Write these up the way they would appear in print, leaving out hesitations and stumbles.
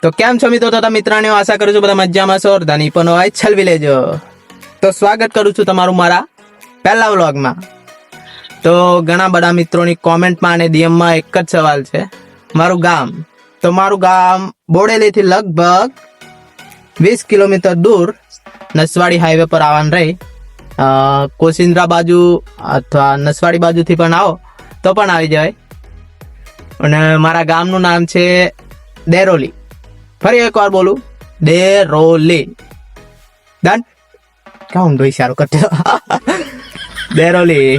તો કેમ છો મિત્રો? તો મિત્રાણીઓ, આશા કરું છું બધા મજામાં છો. ધની પણ હોય છલવી લેજો. તો સ્વાગત કરું છું તમારું મારા પહેલા વ્લોગમાં. તો ઘણા બધા મિત્રોની કોમેન્ટમાં અને ડીએમમાં એક જ સવાલ છે, મારું ગામ. તો મારું ગામ બોડેલીથી લગભગ 20 કિલોમીટર દૂર નસવાડી હાઈવે પર આવવાનું રહી. કોસિન્દ્રા બાજુ અથવા નસવાડી બાજુથી પણ આવો તો પણ આવી જાય. અને મારા ગામનું નામ છે દેરોલી. ફરી એક વાર બોલું, દેરોલી. ડન. કાઉન દો ઇશારો કરતો. દેરોલી.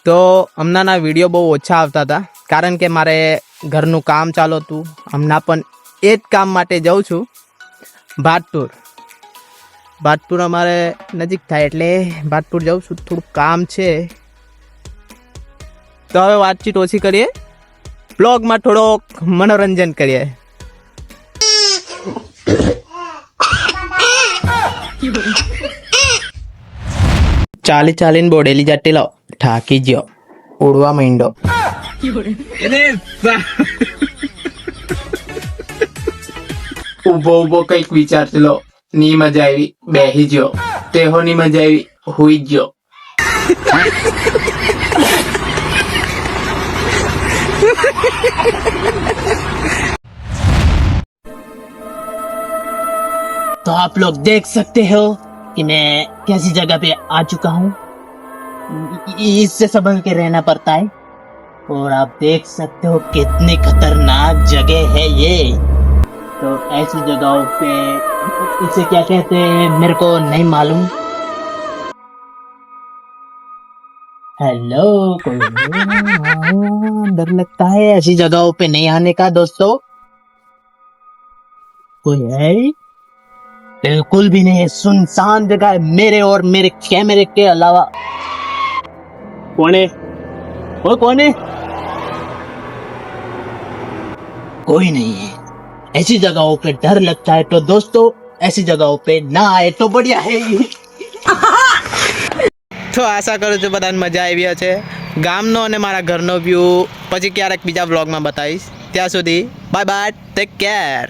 તો હમણાંના વિડીયો બહુ ઓછા આવતા હતા, કારણ કે મારે ઘરનું કામ ચાલુ હતું. હમણાં પણ એ જ કામ માટે જાઉં છું ભાતપુર. ભાતપુર અમારે નજીક થાય એટલે ભાતપુર જાઉં છું, થોડું કામ છે. તો હવે વાતચીત ઓછી કરીએ, બ્લોગમાં થોડોક મનોરંજન કરીએ. ચાલીને બોડેલી જતી લો, ઠાકી ગયો, ઉડવા માંડ્યો. ઉભો કઈક વિચારતી લો, ની મજા આવી બેહી ગયો, તેહો ની મજા આવી હુઈ ગયો. तो आप लोग देख सकते हो कि मैं कैसी जगह पे आ चुका हूँ. इससे संभल के रहना पड़ता है. और आप देख सकते हो कितनी खतरनाक जगह है ये. तो ऐसी जगहों पे इसे क्या कहते हैं मेरे को नहीं मालूम. हेलो, कोई डर लगता है ऐसी जगहों पे नहीं आने का दोस्तों. कोई है? बिल्कुल भी नहीं है, सुनसान जगह है मेरे और मेरे कैमरे के अलावा. कौन है वो? कौन है? कोई नहीं है. ऐसी जगहों पे डर लगता है तो दोस्तों ऐसी जगहों पे ना आए तो बढ़िया है. તો આશા કરું છું બધાને મજા આવી હશે. ગામનો અને મારા ઘરનો વ્યૂ પછી ક્યારેક બીજા વ્લોગમાં બતાવીશ. ત્યાં સુધી બાય બાય, ટેક કેર.